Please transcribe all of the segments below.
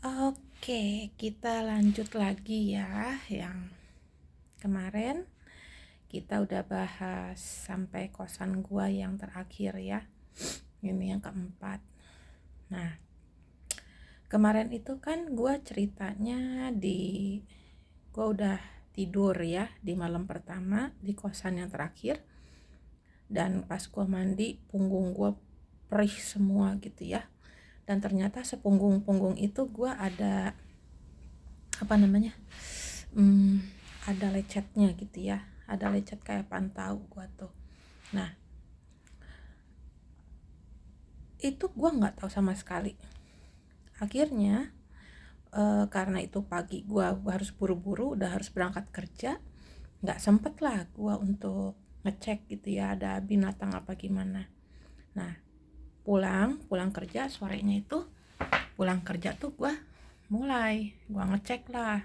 Oke, kita lanjut lagi ya. Yang kemarin kita udah bahas sampai kosan gua yang terakhir ya. Ini yang keempat. Nah, kemarin itu kan gua ceritanya gua udah tidur ya di malam pertama di kosan yang terakhir. Dan pas gua mandi, punggung gua perih semua gitu ya. Dan ternyata sepunggung-punggung itu gua ada apa namanya? Hmm, ada lecetnya gitu ya, ada lecet kayak pantau gua tuh. Nah, itu gua nggak tahu sama sekali. Akhirnya karena itu pagi gua harus buru-buru, udah harus berangkat kerja, nggak sempet lah gua untuk ngecek gitu ya ada binatang apa gimana. Nah, pulang kerja sorenya itu, pulang kerja tuh gua ngecek lah,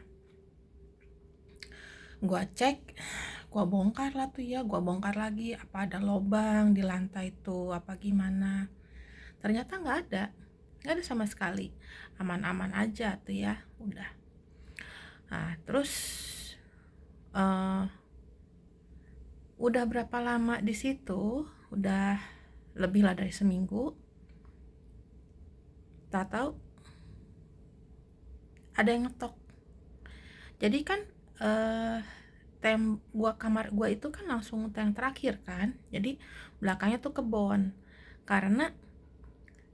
gua cek, gua bongkar lah tuh ya, gua bongkar lagi apa ada lobang di lantai tuh apa gimana. Ternyata nggak ada sama sekali, aman-aman aja tuh ya, udah. Nah terus uh, udah berapa lama di situ, udah lebih lah dari seminggu, tak tahu ada yang ngetok. Jadi kan uh, kamar gua itu kan langsung yang terakhir kan, jadi belakangnya tuh kebon. Karena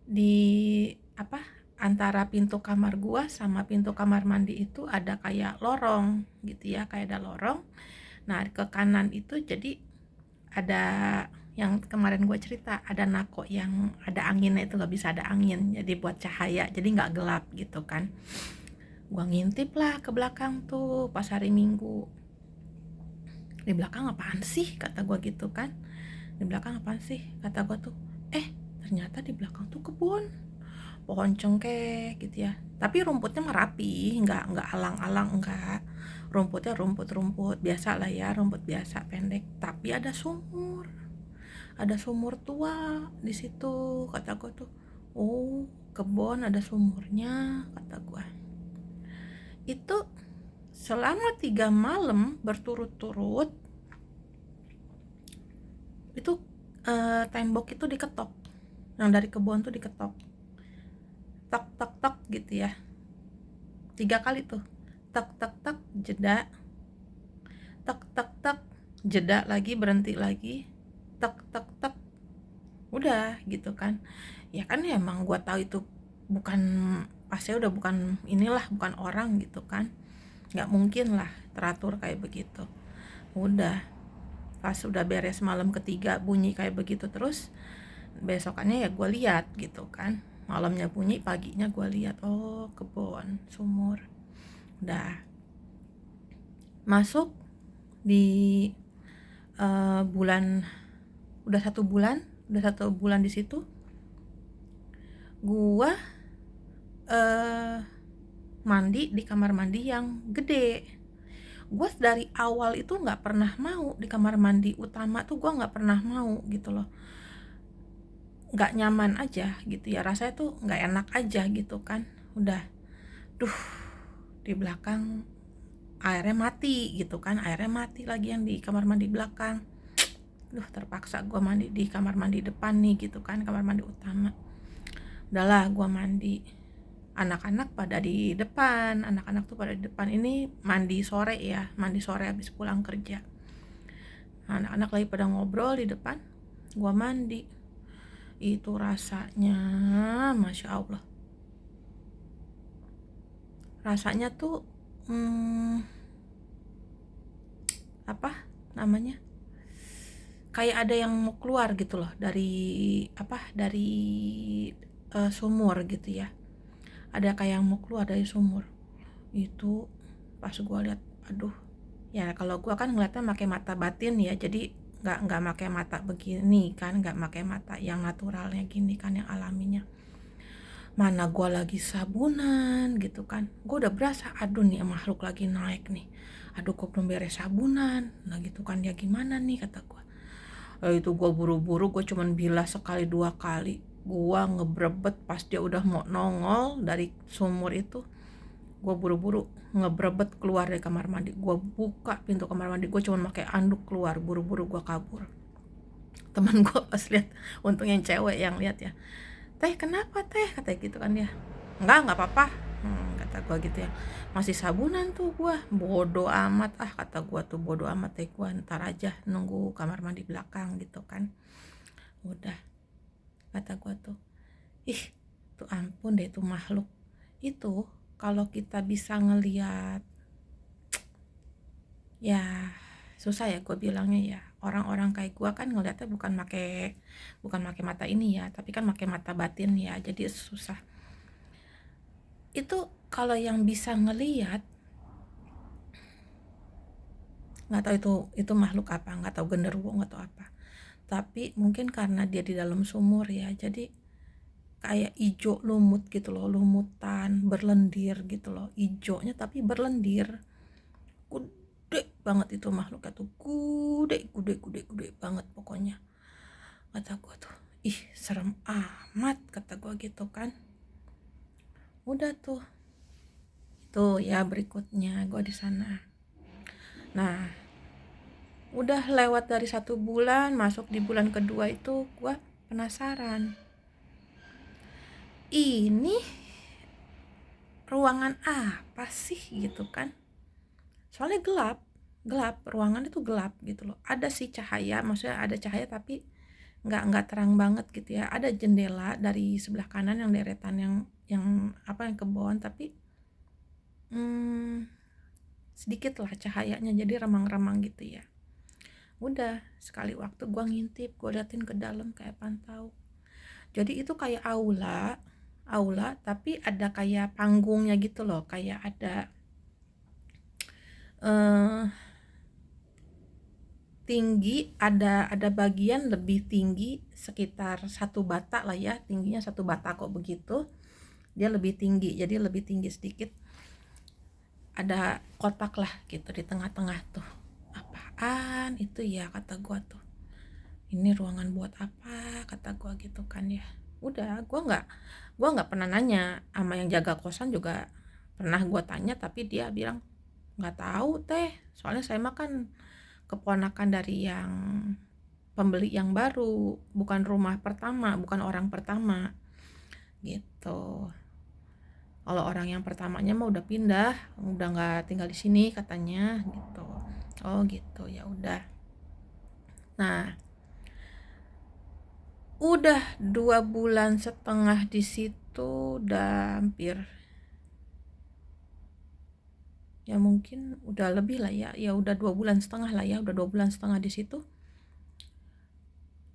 di apa, antara pintu kamar gua sama pintu kamar mandi itu ada kayak lorong gitu ya, kayak ada lorong. Nah ke kanan itu jadi ada, yang kemarin gua cerita ada nako yang ada anginnya itu, nggak bisa ada angin jadi buat cahaya, jadi nggak gelap gitu kan. Gua ngintip lah ke belakang tuh pas hari Minggu, di belakang apaan sih kata gua gitu kan, di belakang apaan sih kata gua tuh. Ternyata di belakang tuh kebun, pohon cengkeh gitu ya, tapi rumputnya mah rapi, nggak alang-alang, enggak. Rumputnya rumput biasa lah ya, rumput biasa pendek, tapi ada sumur tua di situ kata gue tuh. Oh, kebun ada sumurnya kata gue. Itu selama 3 malam berturut-turut itu tembok itu diketok, yang dari kebun tuh diketok, tok tok tok gitu ya, 3 kali tuh, tok tok tok jeda, tok tok tok jeda lagi, berhenti lagi, tok tok tok, udah gitu kan. Ya kan ya emang gua tahu itu bukan, pasti udah bukan inilah, bukan orang gitu kan, nggak mungkin lah teratur kayak begitu. Udah pas udah beres malam ketiga bunyi kayak begitu terus, besokannya ya gue lihat gitu kan, malamnya bunyi paginya gue lihat, oh kebun sumur. Udah masuk di bulan, udah 1 bulan di situ. Gua mandi di kamar mandi yang gede. Gue dari awal itu nggak pernah mau di kamar mandi utama tuh, gue nggak pernah mau gitu loh, nggak nyaman aja gitu ya, rasanya tuh nggak enak aja gitu kan. Udah, duh, di belakang airnya mati gitu kan, airnya mati lagi yang di kamar mandi belakang. Duh, terpaksa gue mandi di kamar mandi depan nih gitu kan, kamar mandi utama. Udahlah gue mandi, anak-anak pada di depan, anak-anak tuh pada di depan. Ini mandi sore ya, mandi sore habis pulang kerja. Anak-anak lagi pada ngobrol di depan, gue mandi. Itu rasanya masya Allah, rasanya tuh apa namanya, kayak ada yang mau keluar gitu loh dari sumur gitu ya, ada kayak yang mau keluar dari sumur. Itu pas gue lihat, aduh, ya kalau gue kan ngeliatnya pakai mata batin ya, jadi nggak pakai mata begini kan, nggak pakai mata yang naturalnya gini kan, yang alaminya. Mana gue lagi sabunan gitu kan, gue udah berasa aduh nih makhluk lagi naik nih, aduh kok belum beres sabunan, nah gitu kan, dia gimana nih kata gue. Itu gue buru-buru, gue cuman bilas sekali 2 kali, Gua ngebrebet pas dia udah mau nongol dari sumur itu, gua buru-buru ngebrebet keluar dari kamar mandi. Gua buka pintu kamar mandi, gua cuma pakai anduk keluar, buru-buru gua kabur. Teman gua pas lihat, untung yang cewek yang lihat ya, "Teh kenapa teh?" Kata gitu kan dia. Nggak apa-apa, kata gua gitu ya. Masih sabunan tuh gua, bodo amat ah, kata gua tuh, bodo amat deh gua, ntar aja nunggu kamar mandi belakang gitu kan. Udah, kata gua tuh, ih tuh ampun deh tuh makhluk itu. Kalau kita bisa ngeliat, ya susah ya gue bilangnya ya, orang-orang kayak gue kan ngeliatnya bukan make mata ini ya, tapi kan make mata batin ya, jadi susah. Itu kalau yang bisa ngeliat, nggak tahu itu makhluk apa, nggak tahu genderuwo, nggak tahu apa, tapi mungkin karena dia di dalam sumur ya, jadi kayak ijo lumut gitu loh, lumutan berlendir gitu loh, ijonya tapi berlendir. Gede banget itu makhluknya tuh, gede banget pokoknya. Kata gua tuh, ih serem amat, kata gua gitu kan. Udah tuh, itu ya berikutnya gua di sana. Nah, udah lewat dari 1 bulan, masuk di bulan kedua itu gua penasaran, ini ruangan apa sih gitu kan. Soalnya gelap, ruangan itu gelap gitu loh. Ada sih cahaya, maksudnya ada cahaya tapi nggak terang banget gitu ya. Ada jendela dari sebelah kanan yang deretan, yang apa, yang kebon, tapi sedikit lah cahayanya, jadi remang-remang gitu ya. Udah sekali waktu gua ngintip, gua liatin ke dalam kayak pantau. Jadi itu kayak aula tapi ada kayak panggungnya gitu loh, kayak ada eh tinggi, ada bagian lebih tinggi sekitar 1 bata lah ya, tingginya 1 bata kok begitu, dia lebih tinggi, jadi lebih tinggi sedikit. Ada kotak lah gitu di tengah-tengah tuh. Apaan itu ya, kata gua tuh, ini ruangan buat apa, kata gua gitu kan ya. Udah, gua nggak pernah nanya sama yang jaga kosan juga. Pernah gua tanya tapi dia bilang nggak tahu teh, soalnya saya mah kan keponakan dari yang pembeli yang baru, bukan rumah pertama, bukan orang pertama gitu. Kalau orang yang pertamanya mah udah pindah, udah nggak tinggal di sini katanya gitu. Oh gitu, ya udah. Nah, udah 2 bulan setengah di situ, udah hampir, ya mungkin udah lebih lah ya, ya udah 2 bulan setengah lah ya, udah 2 bulan setengah di situ.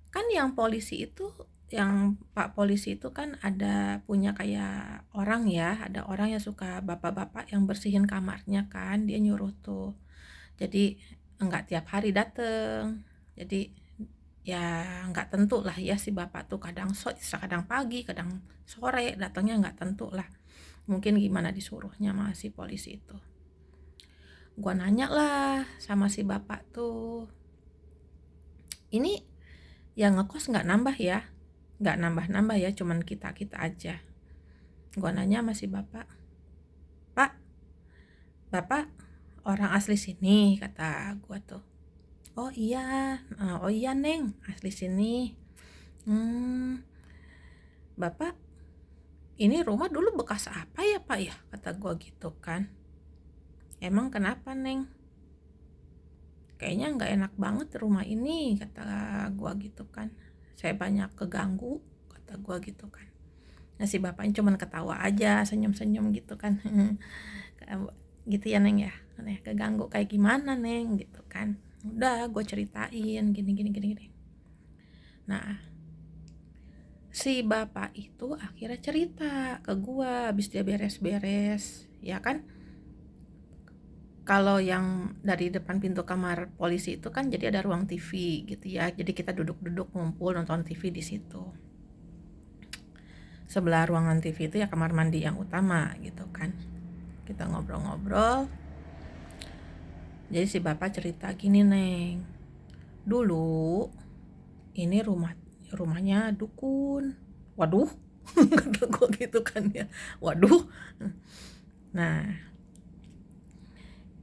Kan yang polisi itu, yang Pak Polisi itu kan ada punya kayak orang ya, ada orang yang suka, bapak-bapak yang bersihin kamarnya kan, dia nyuruh tuh. Jadi enggak tiap hari dateng, jadi ya enggak tentu lah ya, si bapak tuh kadang pagi, kadang sore datangnya, enggak tentu lah, mungkin gimana disuruhnya sama si polisi itu. Gua nanya lah sama si bapak tuh, ini yang ngekos nggak nambah ya, nggak nambah ya, cuman kita aja. Gua nanya sama si bapak, "Pak, bapak orang asli sini?" kata gua tuh. Oh iya Neng, asli sini. hmm, Bapak ini rumah dulu bekas apa ya Pak ya, kata gua gitu kan. Emang kenapa Neng? Kayaknya nggak enak banget rumah ini, kata gua gitu kan. Saya banyak keganggu, kata gua gitu kan. Nah si bapaknya cuman ketawa aja, senyum-senyum gitu kan. Gitu ya Neng ya, keganggu kayak gimana Neng gitu kan. Udah gue ceritain gini. Nah si bapak itu akhirnya cerita ke gue habis dia beres-beres ya kan. Kalau yang dari depan pintu kamar polisi itu kan jadi ada ruang TV gitu ya, jadi kita duduk-duduk ngumpul nonton TV di situ. Sebelah ruangan TV itu ya kamar mandi yang utama gitu kan. Kita ngobrol-ngobrol. Jadi si bapak cerita gini Neng, dulu ini rumahnya dukun. waduh. Kata gue gitu kan ya, waduh. Nah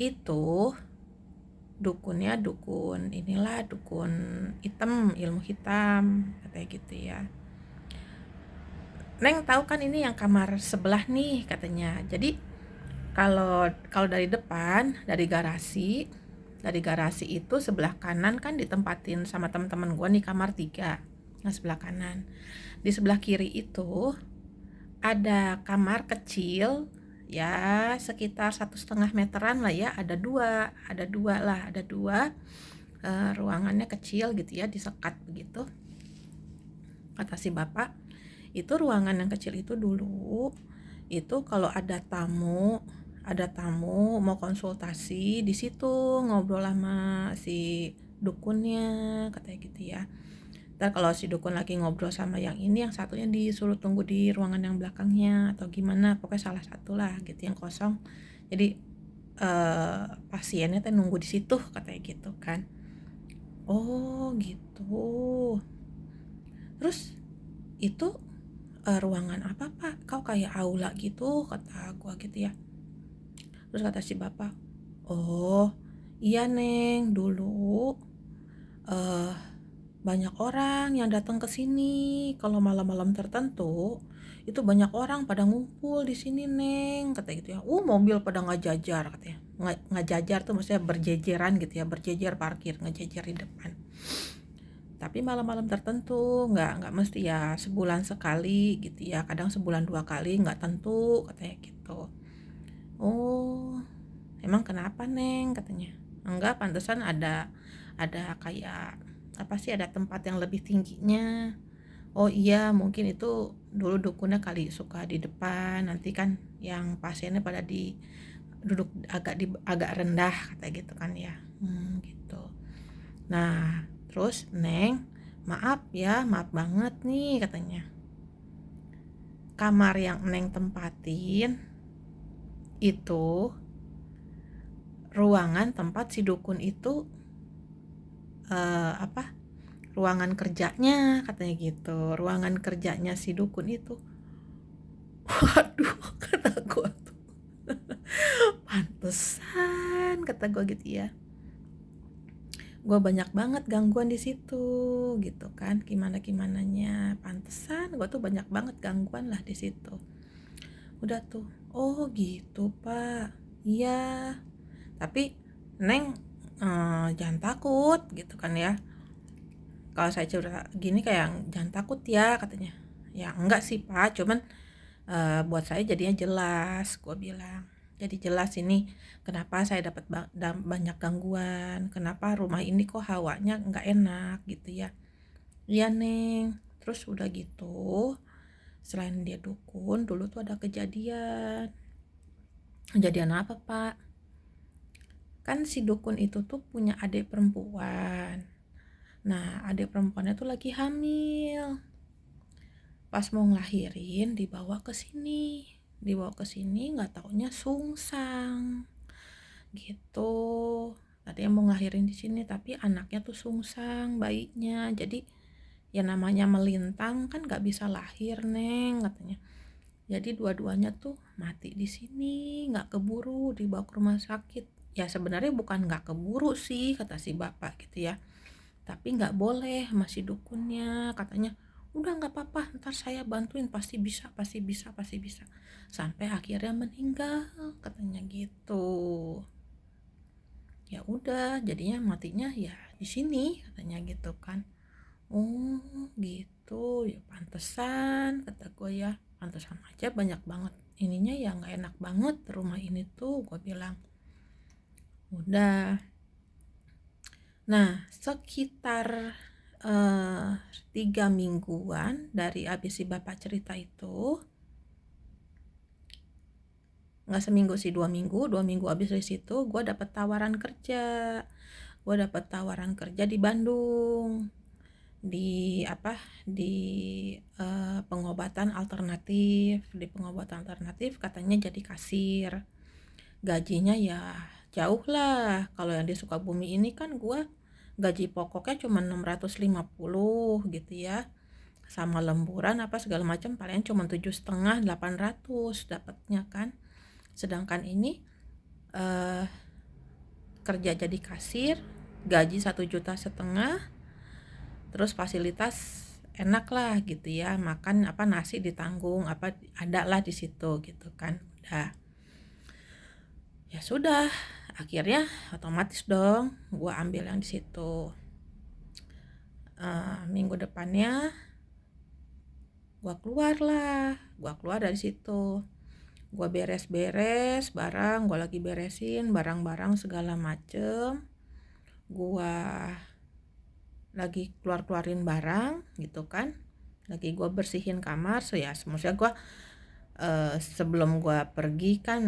itu dukunnya dukun inilah, dukun hitam, ilmu hitam katanya gitu ya. Neng tahu kan ini yang kamar sebelah nih katanya. Jadi kalau kalau dari depan, dari garasi itu sebelah kanan kan ditempatin sama teman-teman gue nih kamar 3. Nah sebelah kanan, di sebelah kiri itu ada kamar kecil ya, sekitar 1,5 meteran lah ya, ada dua ruangannya kecil gitu ya, disekat begitu. Kata si bapak, itu ruangan yang kecil itu dulu itu kalau ada tamu mau konsultasi di situ, ngobrol sama si dukunnya katanya gitu ya. Ntar kalau si dukun lagi ngobrol sama yang ini, yang satunya disuruh tunggu di ruangan yang belakangnya atau gimana, pokoknya salah satu lah gitu yang kosong. Jadi pasiennya teh nunggu di situ katanya gitu kan. Oh gitu. Terus itu ruangan apa pak? Kau kayak aula gitu kata gua gitu ya. Terus kata si bapak, oh iya neng, dulu eh banyak orang yang datang ke sini kalau malam-malam tertentu, itu banyak orang pada ngumpul di sini neng kata gitu ya. Mobil pada ngajajar katanya, ngajajar tuh maksudnya berjejeran gitu ya, berjejer parkir, ngajajar di depan. Tapi malam-malam tertentu, nggak mesti ya sebulan sekali gitu ya, kadang sebulan 2 kali, nggak tentu katanya gitu. Oh emang kenapa neng katanya. Enggak, pantesan ada kayak apa sih, ada tempat yang lebih tingginya. Oh iya mungkin itu dulu dukunnya kali suka di depan, nanti kan yang pasiennya pada di duduk agak rendah kata gitu kan ya. Gitu. Nah terus neng, maaf ya, maaf banget nih katanya, kamar yang neng tempatin itu ruangan tempat si dukun itu apa, ruangan kerjanya katanya gitu, ruangan kerjanya si dukun itu. Waduh, kata gue tuh, pantesan kata gue gitu ya, gue banyak banget gangguan di situ gitu kan, gimananya, pantesan gue tuh banyak banget gangguan lah di situ. Udah tuh, oh gitu pak, iya tapi neng jangan takut gitu kan ya, kalau saya cerita gini kayak jangan takut ya katanya. Ya enggak sih pak, cuman buat saya jadinya jelas, gue bilang. Jadi jelas ini kenapa saya dapat banyak gangguan, kenapa rumah ini kok hawanya nggak enak gitu ya. Iya neng, terus udah gitu, selain dia dukun, dulu tuh ada kejadian. Kejadian apa pak? Kan si dukun itu tuh punya adik perempuan. Nah adik perempuannya tuh lagi hamil. Pas mau ngelahirin dibawa ke sini nggak taunya sungsang gitu. Tadinya mau ngelahirin di sini tapi anaknya tuh sungsang bayinya, jadi ya namanya melintang kan nggak bisa lahir neng katanya. Jadi dua-duanya tuh mati di sini, nggak keburu dibawa ke rumah sakit. Ya sebenarnya bukan nggak keburu sih kata si bapak gitu ya, tapi nggak boleh, masih dukunnya katanya. Udah nggak apa-apa, ntar saya bantuin, pasti bisa, pasti bisa, pasti bisa, sampai akhirnya meninggal katanya gitu. Ya udah jadinya matinya ya di sini katanya gitu kan. Oh gitu ya, pantesan kata gue ya, pantesan aja banyak banget ininya ya, nggak enak banget rumah ini tuh gue bilang. Udah. Nah sekitar 3 mingguan dari abis si bapak cerita itu, nggak seminggu sih, 2 minggu abis dari situ gue dapet tawaran kerja di Bandung, di apa, di pengobatan alternatif katanya jadi kasir. Gajinya ya jauh lah, kalau yang di Sukabumi ini kan gue gaji pokoknya cuma 650 gitu ya, sama lemburan apa segala macam paling cuma 7,5 800 dapatnya kan. Sedangkan ini eh, kerja jadi kasir, gaji 1,5 juta, terus fasilitas enak lah gitu ya, makan apa nasi ditanggung apa ada lah di situ gitu kan. Udah, ya sudah, akhirnya otomatis dong gua ambil yang di situ. Minggu depannya gua keluar dari situ, gua beres-beres barang, gua lagi beresin barang-barang segala macem, gua lagi keluarin barang gitu kan, lagi gua bersihin kamar. So ya maksudnya gua sebelum gua pergi kan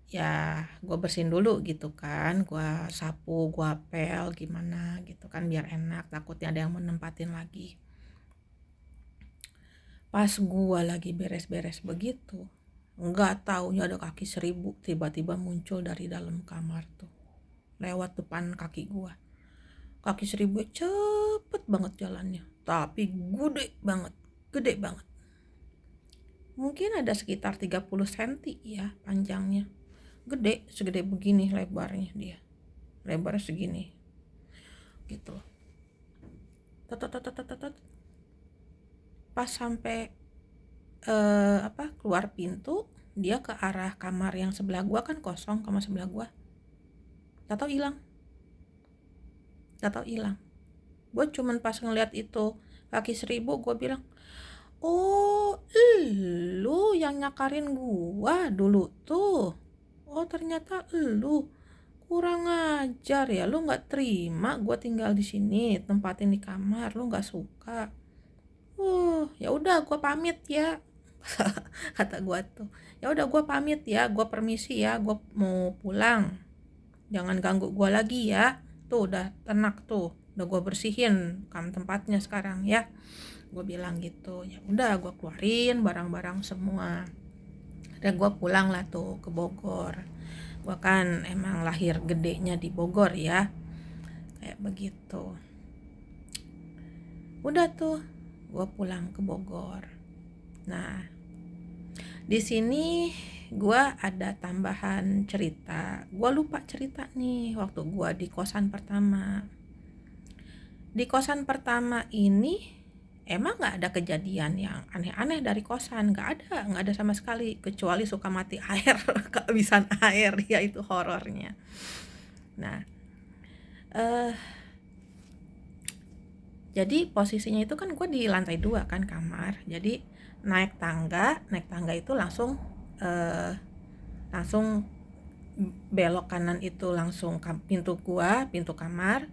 ya gua bersihin dulu gitu kan, gua sapu, gua pel gimana gitu kan biar enak, takutnya ada yang menempatin lagi. Pas gua lagi beres-beres begitu, nggak taunya ada kaki 1.000 tiba-tiba muncul dari dalam kamar tuh, lewat depan kaki gua. Kaki 1.000 cepet banget jalannya, tapi gede banget. Mungkin ada sekitar 30 cm ya panjangnya, gede, segede begini lebarnya dia, lebarnya segini gitu. Pas sampai keluar pintu, dia ke arah kamar yang sebelah gua, kan kosong kamar sebelah gua, tahu hilang. Gua cuman pas ngeliat itu kaki 1.000 gua bilang, oh lu yang nyakarin gua dulu tuh, oh ternyata lu, kurang ajar ya, lu nggak terima gua tinggal di sini, tempatin di kamar, lu nggak suka. Ya udah gua pamit ya. Kata gua tuh, ya udah gua pamit ya, gua permisi ya, gua mau pulang, jangan ganggu gua lagi ya. Tuh udah tenak tuh, udah gua bersihin tempatnya sekarang ya, gua bilang gitu. Ya udah gua keluarin barang-barang semua, dan gua pulang lah tuh ke Bogor. Gua kan emang lahir gedenya di Bogor ya, kayak begitu. Udah tuh gua pulang ke Bogor. Nah, di sini gua ada tambahan cerita. Gua lupa cerita nih waktu gua di kosan pertama. Di kosan pertama ini emang nggak ada kejadian yang aneh-aneh dari kosan, nggak ada sama sekali, kecuali suka mati air, kehabisan air, ya itu horornya. Nah, jadi posisinya itu kan gue di lantai 2 kan kamar, jadi naik tangga itu langsung belok kanan itu langsung pintu kamar,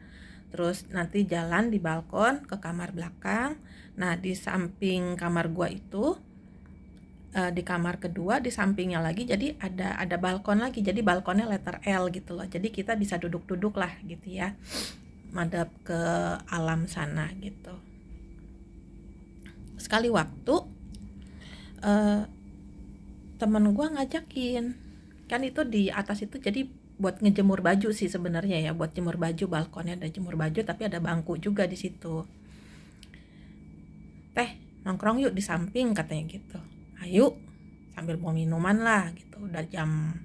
terus nanti jalan di balkon ke kamar belakang. Nah di samping kamar gua itu di kamar kedua di sampingnya lagi, jadi ada balkon lagi, jadi balkonnya letter L gitu loh, jadi kita bisa duduk-duduk lah gitu ya, madep ke alam sana gitu. Sekali waktu temen gue ngajakin, kan itu di atas itu jadi buat ngejemur baju sih sebenarnya ya, buat jemur baju, balkonnya ada jemur baju tapi ada bangku juga di situ. Teh nongkrong yuk di samping katanya gitu. Ayo, sambil mau minuman lah gitu. Udah jam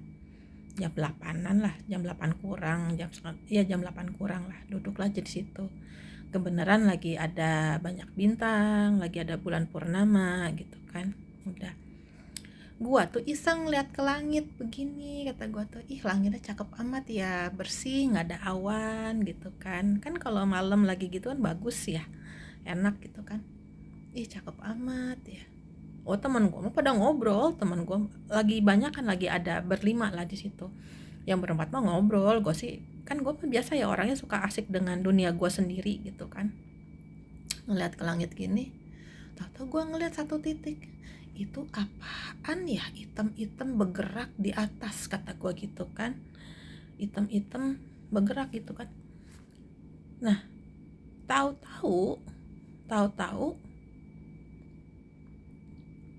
8-an lah, jam 8 kurang, jam 8 kurang lah, duduklah di situ. Kebenaran lagi ada banyak bintang, lagi ada bulan purnama gitu kan. Udah, gua tuh iseng lihat ke langit begini, kata gua tuh, ih langitnya cakep amat ya, bersih, nggak ada awan gitu kan. Kan kalau malam lagi gitu kan bagus ya, enak gitu kan. Ih cakep amat ya. Oh teman gua mau pada ngobrol, teman gua lagi banyak kan, lagi ada berlima lah di situ. Yang berempat mah ngobrol, gua sih kan gua biasa ya orangnya suka asik dengan dunia gua sendiri gitu kan. Ngeliat ke langit gini, tahu-tahu gua ngeliat satu titik. Itu apaan ya, hitam-hitam bergerak di atas, kata gue gitu kan, hitam-hitam bergerak gitu kan. Nah tahu-tahu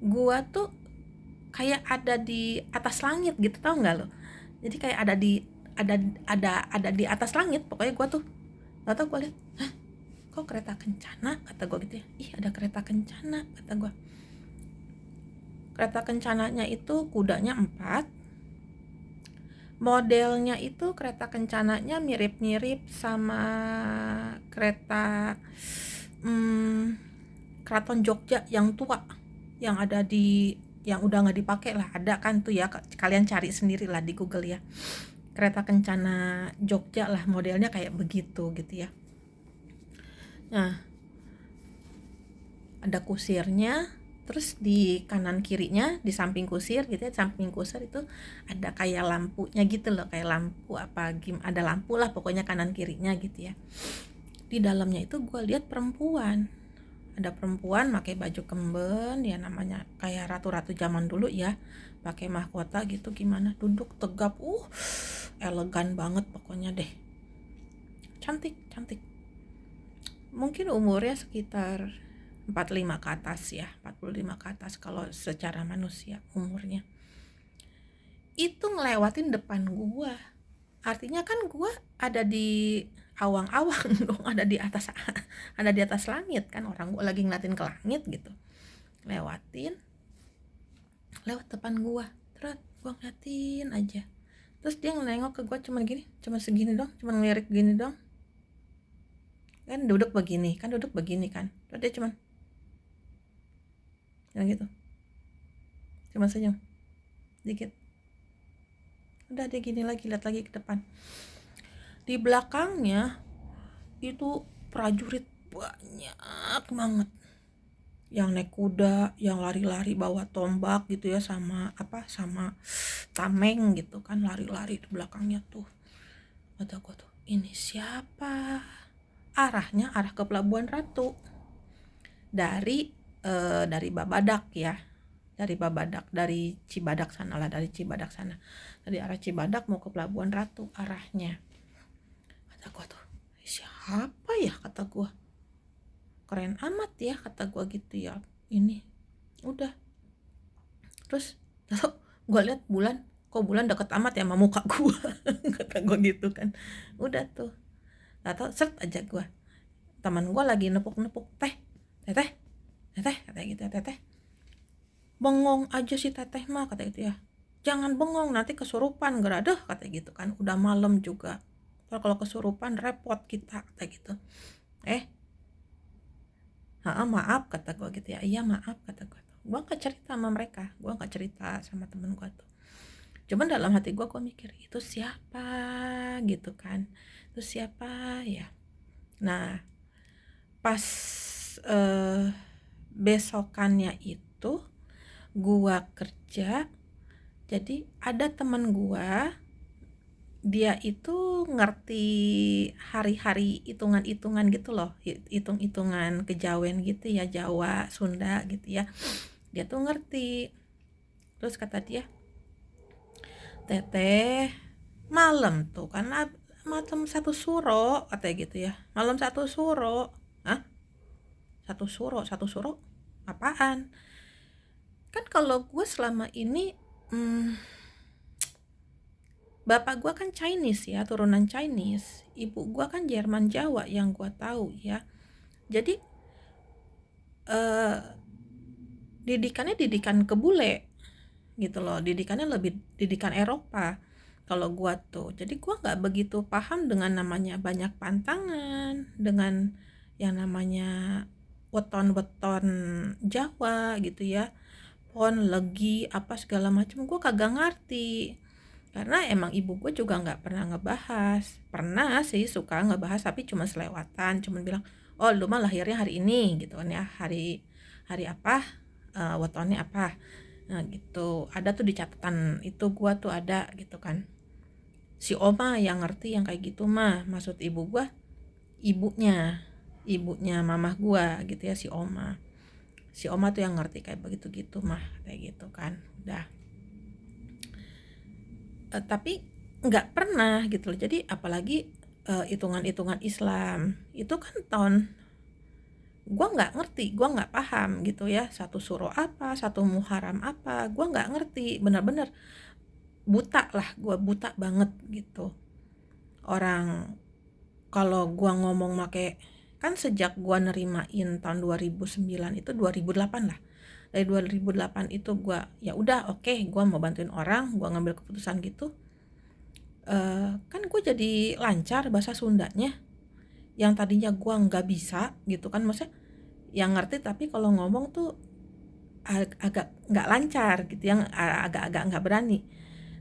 gue tuh kayak ada di atas langit gitu, tahu nggak lo? Jadi kayak ada di atas langit pokoknya. Gue tuh tahu-tahu gue lihat, hah kok kereta kencana, kata gue gitu ya. Ih, ada kereta kencana, kata gue. Kereta kencananya itu kudanya 4. Modelnya itu kereta kencananya mirip-mirip sama kereta Keraton Jogja yang tua, yang ada di, yang udah nggak dipakai lah, ada kan tuh ya, kalian cari sendiri lah di Google ya. Kereta kencana Jogja lah, modelnya kayak begitu gitu ya. Nah, ada kusirnya, terus di kanan kirinya, di samping kusir gitu ya, di samping kusir itu ada kayak lampunya gitu loh, kayak lampu apa ada lampu lah pokoknya kanan kirinya gitu ya. Di dalamnya itu gue lihat perempuan, ada perempuan pakai baju kemben, ya namanya kayak ratu-ratu zaman dulu ya, pakai mahkota gitu, gimana duduk tegap, elegan banget pokoknya deh, cantik cantik. Mungkin umurnya sekitar 45 ke atas ya, 45 ke atas kalau secara manusia umurnya. Itu ngelewatin depan gua. Artinya kan gua ada di awang-awang dong, ada di atas ada di atas langit kan, orang gua lagi ngeliatin ke langit gitu. Lewat depan gua. Terus gua ngeliatin aja. Terus dia nengok ke gua cuman gini, cuman segini dong, cuman ngelirik gini dong. Kan duduk begini kan. Terus dia cuman gitu, cuma senyum dikit, udah dia gini lagi, lihat lagi ke depan. Di belakangnya itu prajurit banyak banget, yang naik kuda, yang lari-lari bawa tombak gitu ya, sama tameng gitu kan, lari-lari di belakangnya tuh. Kata gua tuh, ini siapa? Arahnya arah ke Pelabuhan Ratu dari Babadak ya, dari Cibadak sana, dari arah Cibadak mau ke Pelabuhan Ratu arahnya. Kata gua tuh, siapa ya, kata gua, keren amat ya, kata gua gitu ya. Ini udah, terus lalu gua lihat bulan, kok bulan deket amat ya sama muka gua. Kata gua gitu kan. Udah tuh, atau set aja gua, teman gua lagi nepuk-nepuk, teteh katanya gitu ya, teteh bengong aja si teteh mah, kata gitu ya, jangan bengong nanti kesurupan geraduh, kata gitu kan, udah malam juga, kalau kesurupan repot kita, kata gitu. Maaf, kata gua gitu ya. Iya maaf, kata gua gak cerita sama mereka, gua gak cerita sama temen gua tuh. Cuman dalam hati gua mikir, itu siapa gitu kan, itu siapa ya. Nah, pas besokannya itu gua kerja, jadi ada teman gua, dia itu ngerti hari-hari hitungan-hitungan gitu loh, hitung-hitungan kejawen gitu ya, Jawa, Sunda gitu ya, dia tuh ngerti. Terus kata dia, teteh malam tuh kan malam 1 suro, katanya gitu ya, malam 1 suro. Hah? 1 suro apaan? Kan kalau gue selama ini bapak gue kan Chinese ya, turunan Chinese, ibu gue kan Jerman Jawa yang gue tahu ya. Jadi didikannya didikan kebule gitu loh, didikannya lebih didikan Eropa kalau gue tuh. Jadi gue nggak begitu paham dengan namanya banyak pantangan, dengan yang namanya weton-weton Jawa gitu ya, pon, legi, apa segala macam, gue kagak ngerti. Karena emang ibu gue juga nggak pernah ngebahas. Pernah sih suka ngebahas tapi cuma selewatan, cuma bilang, oh lu mah lahirnya hari ini gitu kan ya, hari apa, wetonnya apa, nah gitu. Ada tuh di catatan itu gue tuh ada gitu kan. Si oma yang ngerti yang kayak gitu mah, maksud ibu gue ibunya mamah gue gitu ya, si oma tuh yang ngerti kayak begitu gitu mah, kayak gitu kan. Udah, tapi nggak pernah gitu loh. Jadi apalagi hitungan-hitungan Islam itu kan tahun, gue nggak ngerti, gue nggak paham gitu ya, 1 suro apa, 1 Muharram apa, gue nggak ngerti, bener-bener buta lah, gue buta banget gitu. Orang kalau gue ngomong make kan sejak gua nerimain tahun 2009 itu 2008 lah. Dari 2008 itu gua ya udah oke, gua mau bantuin orang, gua ngambil keputusan gitu. Kan gue jadi lancar bahasa Sundanya, yang tadinya gua nggak bisa gitu kan, maksudnya yang ngerti tapi kalau ngomong tuh agak nggak lancar gitu, yang agak-agak nggak berani.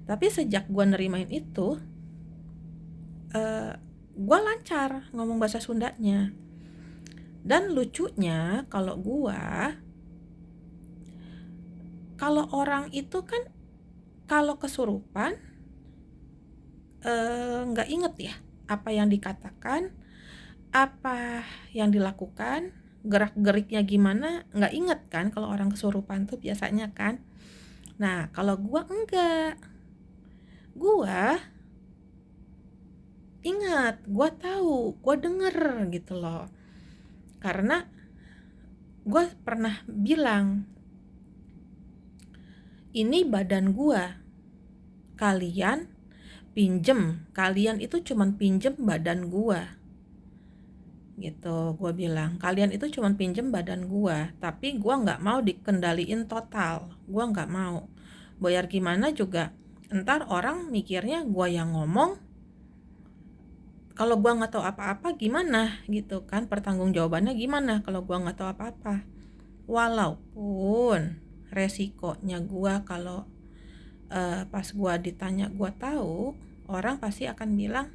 Tapi sejak gua nerimain itu, gua lancar ngomong bahasa Sundanya. Dan lucunya kalau orang itu kan kalau kesurupan nggak inget ya apa yang dikatakan, apa yang dilakukan, gerak-geriknya gimana, nggak inget kan kalau orang kesurupan tuh biasanya kan. Nah kalau gua enggak, gua ingat, gua tahu, gua denger gitu loh. Karena gua pernah bilang, ini badan gua, kalian kalian itu cuman pinjem badan gua gitu. Gua bilang kalian itu cuman pinjem badan gua, tapi gua nggak mau dikendaliin total, gua nggak mau. Bayar gimana juga entar orang mikirnya gua yang ngomong, kalau gua nggak tahu apa-apa gimana gitu kan, pertanggungjawabannya gimana kalau gua nggak tahu apa-apa. Walaupun resikonya gua kalau pas gua ditanya gua tahu, orang pasti akan bilang,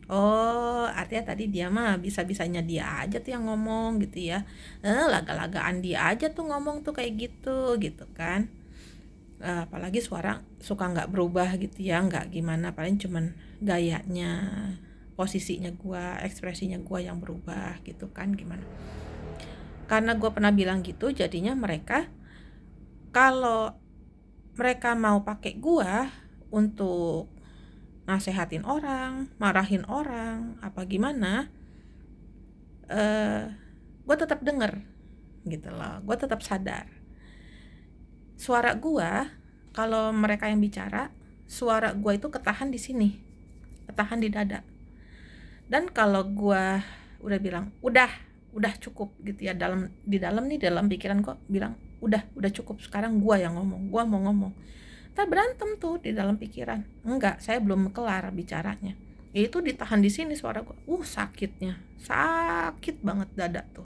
oh artinya tadi dia mah bisa-bisanya dia aja tuh yang ngomong gitu ya, laga-lagaan dia aja tuh ngomong tuh kayak gitu kan. Apalagi suara suka nggak berubah gitu ya, nggak gimana, paling cuman gayanya, posisinya gua, ekspresinya gua yang berubah gitu kan, gimana. Karena gua pernah bilang gitu, jadinya mereka kalau mereka mau pakai gua untuk nasehatin orang, marahin orang, apa gimana, gua tetap denger gitu loh, gua tetap sadar. Suara gua kalau mereka yang bicara, suara gua itu ketahan di sini, ketahan di dada. Dan kalau gua udah bilang, udah cukup gitu ya, di dalam pikiran gua bilang, udah cukup, sekarang gua yang ngomong, gua mau ngomong. Kita berantem tuh di dalam pikiran. Enggak, saya belum kelar bicaranya. Itu ditahan di sini suara gua. Sakitnya. Sakit banget dada tuh.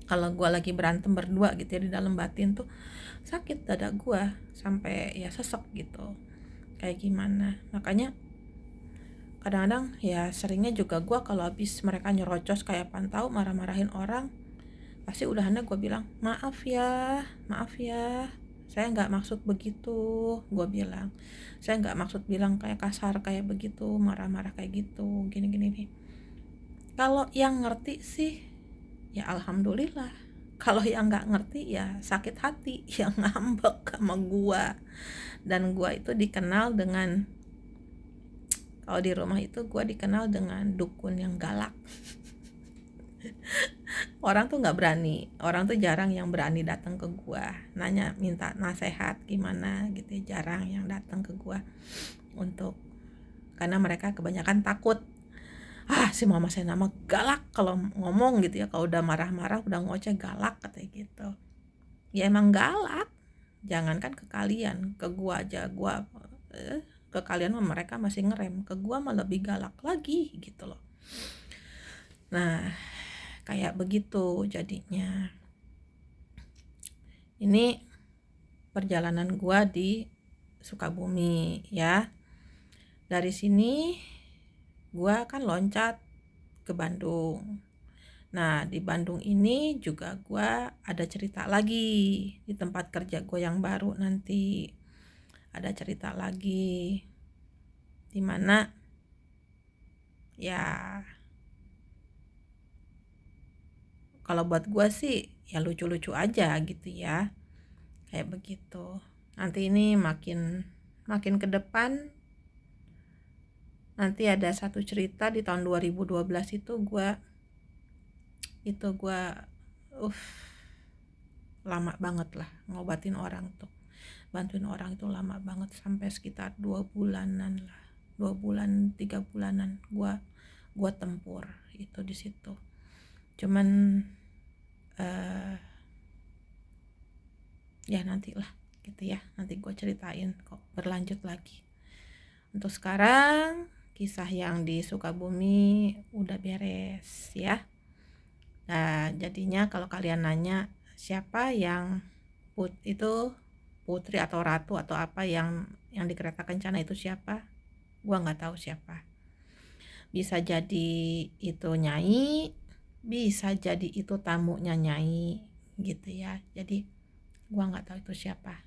Kalau gua lagi berantem berdua gitu ya di dalam batin tuh, sakit dada gua sampai ya sesek gitu. Kayak gimana? Makanya kadang-kadang ya seringnya juga gua kalau habis mereka nyerocos kayak pantau, marah-marahin orang, pasti udahannya gua bilang, maaf ya, saya nggak maksud begitu, gue bilang, saya nggak maksud bilang kayak kasar kayak begitu, marah-marah kayak gitu, gini. Kalau yang ngerti sih ya alhamdulillah, kalau yang nggak ngerti ya sakit hati, yang ngambek sama gue. Dan gue itu dikenal dengan, kalau di rumah itu gue dikenal dengan dukun yang galak. Orang tuh jarang yang berani datang ke gua nanya minta nasehat gimana gitu ya, jarang yang datang ke gua untuk, karena mereka kebanyakan takut, si mama saya nama galak kalau ngomong gitu ya, kalau udah marah-marah udah ngoceh galak katanya gitu. Ya emang galak, jangankan ke kalian, ke gua aja, ke kalian mah mereka masih ngerem, ke gua mah lebih galak lagi gitu loh. Nah kayak begitu jadinya. Ini perjalanan gua di Sukabumi ya. Dari sini gua kan loncat ke Bandung. Nah di Bandung ini juga gua ada cerita lagi di tempat kerja gua yang baru nanti. Ada cerita lagi dimana ya kalau buat gua sih ya lucu-lucu aja gitu ya, kayak begitu. Nanti ini makin ke depan, nanti ada satu cerita di tahun 2012 itu gua lama banget lah ngobatin orang tuh, bantuin orang itu lama banget, sampai sekitar 2 bulanan lah, 2 bulan 3 bulanan gua tempur itu di situ. Cuman ya nantilah gitu ya, nanti gue ceritain kok berlanjut lagi. Untuk sekarang kisah yang di Sukabumi udah beres ya. Nah jadinya kalau kalian nanya siapa yang itu putri atau ratu atau apa yang di kereta kencana itu siapa, gua nggak tahu siapa. Bisa jadi itu Nyai, bisa jadi itu tamunya Nyai gitu ya. Jadi gua nggak tahu itu siapa.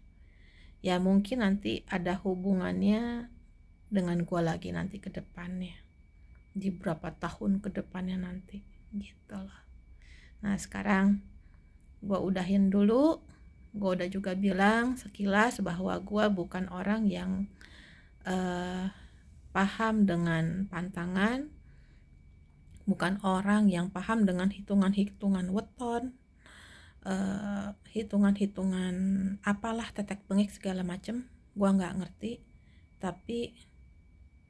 Ya mungkin nanti ada hubungannya dengan gua lagi nanti ke depannya, di berapa tahun ke depannya nanti gitu loh. Nah sekarang gua udahin dulu. Gua udah juga bilang sekilas bahwa gua bukan orang yang paham dengan pantangan, bukan orang yang paham dengan hitungan-hitungan weton, hitungan-hitungan apalah tetek bengek segala macem. Gua nggak ngerti, tapi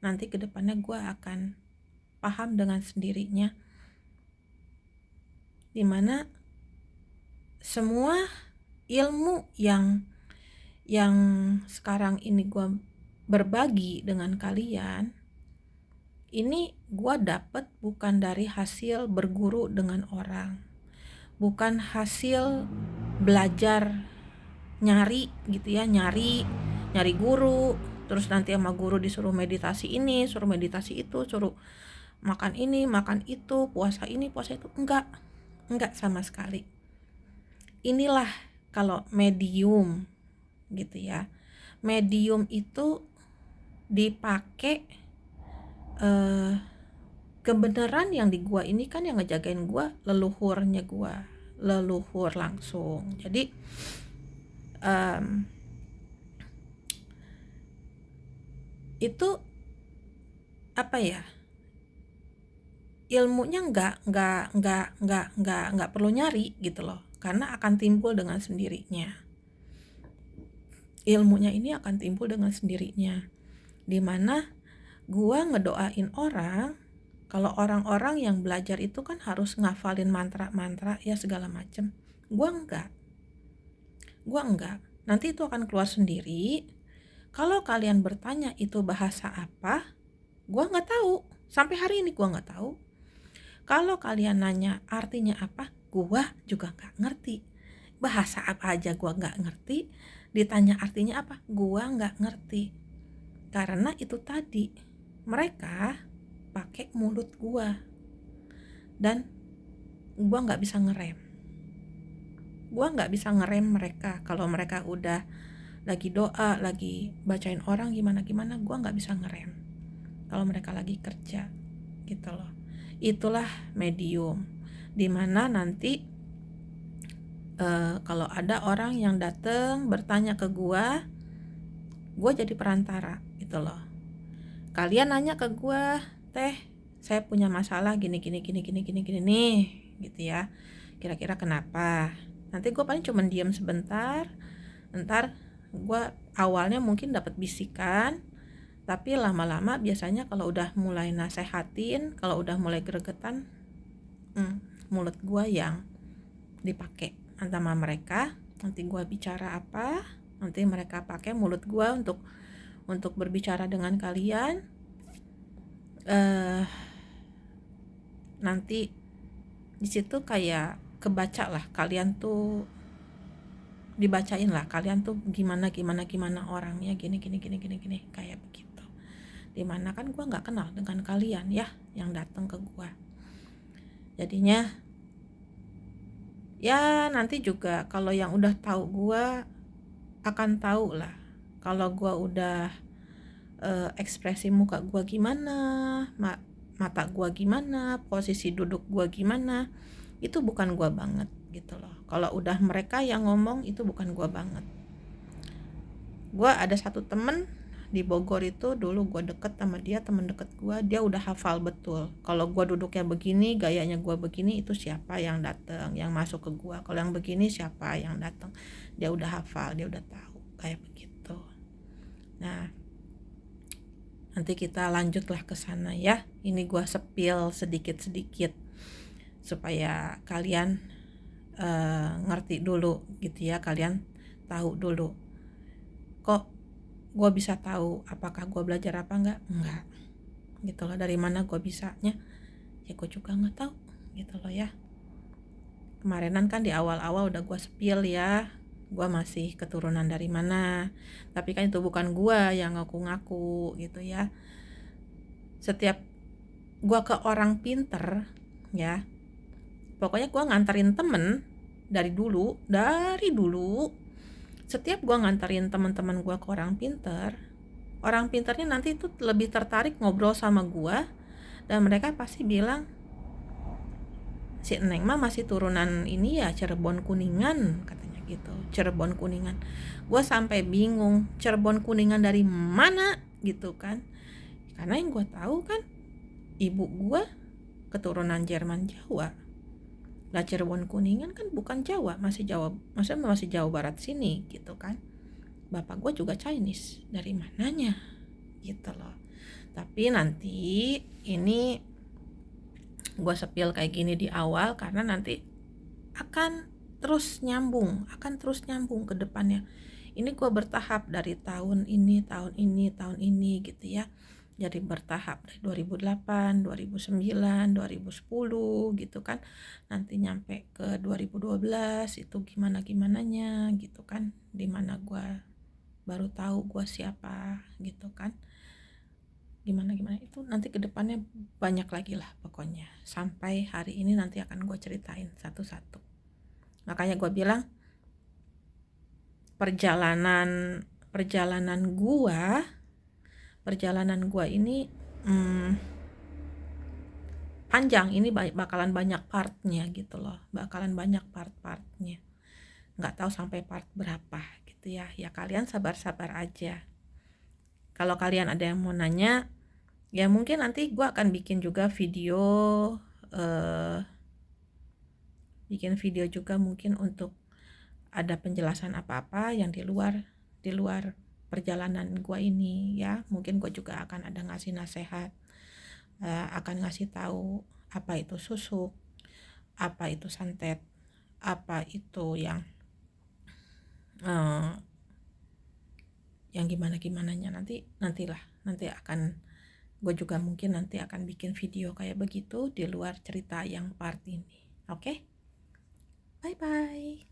nanti kedepannya gua akan paham dengan sendirinya, dimana semua ilmu yang sekarang ini gua berbagi dengan kalian ini gua dapet bukan dari hasil berguru dengan orang, bukan hasil belajar nyari gitu ya, nyari guru terus nanti sama guru disuruh meditasi ini, suruh meditasi itu, suruh makan ini, makan itu, puasa ini, puasa itu. Enggak sama sekali. Inilah kalau medium gitu ya. Medium itu dipakai kebenaran yang di gua ini kan yang ngejagain gua leluhurnya gua, leluhur langsung. Jadi itu apa ya, ilmunya nggak perlu nyari gitu loh, karena akan timbul dengan sendirinya. Ilmunya ini akan timbul dengan sendirinya, dimana gua ngedoain orang. Kalau orang-orang yang belajar itu kan harus ngafalin mantra-mantra ya segala macem. Gua enggak. Nanti itu akan keluar sendiri. Kalau kalian bertanya itu bahasa apa, gua nggak tahu. Sampai hari ini gua nggak tahu. Kalau kalian nanya artinya apa, gua juga nggak ngerti. Bahasa apa aja gua nggak ngerti. Ditanya artinya apa, gua nggak ngerti. Karena itu tadi, mereka pakai mulut gua dan gua nggak bisa ngerem. Gua nggak bisa ngerem mereka. Kalau mereka udah lagi doa, lagi bacain orang gimana, gua nggak bisa ngerem. Kalau mereka lagi kerja, gitu loh. Itulah medium. Dimana nanti kalau ada orang yang datang bertanya ke gua jadi perantara, gitu loh. Kalian nanya ke gua, teh, saya punya masalah gini nih, gitu ya. Kira-kira kenapa? Nanti gua paling cuman diam sebentar. Ntar gua awalnya mungkin dapat bisikan, tapi lama-lama biasanya kalau udah mulai nasehatin, kalau udah mulai gregetan, mulut gua yang dipakai sama mereka. Nanti gua bicara apa, nanti mereka pakai mulut gua untuk berbicara dengan kalian. Nanti di situ kayak kebaca lah, kalian tuh dibacain lah, kalian tuh gimana orangnya, gini kayak begitu. Dimana kan gua nggak kenal dengan kalian ya yang datang ke gua. Jadinya ya nanti juga kalau yang udah tahu gua akan tahu lah kalau gua udah ekspresi muka gua gimana, mata gua gimana, posisi duduk gua gimana, itu bukan gua banget gitu loh. Kalau udah mereka yang ngomong itu bukan gua banget. Gua ada satu temen di Bogor itu, dulu gua deket sama dia, temen deket gua, dia udah hafal betul kalau gua duduknya begini, gayanya gua begini, itu siapa yang datang, yang masuk ke gua. Kalau yang begini siapa yang datang, dia udah hafal, dia udah tahu kayak begitu. Nah nanti kita lanjutlah ke sana ya. Ini gua sepil sedikit-sedikit supaya kalian ngerti dulu gitu ya, kalian tahu dulu. Kok gue bisa tahu apakah gue belajar apa enggak gitu loh. Dari mana gue bisanya, ya gue juga nggak tahu gitu loh ya. Kemarinan kan di awal-awal udah gue spill ya, gue masih keturunan dari mana, tapi kan itu bukan gue yang ngaku-ngaku gitu ya. Setiap gue ke orang pinter ya, pokoknya gue nganterin temen dari dulu, setiap gue nganterin teman-teman gue ke orang pinternya nanti itu lebih tertarik ngobrol sama gue, dan mereka pasti bilang, si Neng mah masih turunan ini ya, Cirebon Kuningan katanya gitu. Cirebon Kuningan, gue sampai bingung, Cirebon Kuningan dari mana gitu kan. Karena yang gue tahu kan ibu gue keturunan Jerman Jawa. Lah Cirebon Kuningan kan bukan Jawa, masih Jawa, maksudnya masih Jawa Barat sini gitu kan. Bapak gue juga Chinese, dari mananya gitu loh. Tapi nanti ini gue sepil kayak gini di awal karena nanti akan terus nyambung ke depannya. Ini gue bertahap dari tahun ini gitu ya. Jadi bertahap dari 2008, 2009, 2010 gitu kan. Nanti nyampe ke 2012 itu gimana-gimananya gitu kan. Dimana gue baru tahu gue siapa gitu kan. Gimana itu nanti kedepannya banyak lagi lah pokoknya. Sampai hari ini nanti akan gue ceritain satu-satu. Makanya gue bilang perjalanan gua ini panjang. Ini bakalan banyak partnya gitu loh, bakalan banyak part-partnya, nggak tahu sampai part berapa gitu ya. Ya kalian sabar-sabar aja. Kalau kalian ada yang mau nanya, ya mungkin nanti gua akan bikin juga video juga mungkin untuk ada penjelasan apa-apa yang di luar perjalanan gua ini ya. Mungkin gua juga akan ada ngasih nasihat, akan ngasih tahu apa itu susuk, apa itu santet, apa itu yang gimana-gimananya. Nanti akan gue juga mungkin nanti akan bikin video kayak begitu di luar cerita yang part ini. Oke? Bye bye.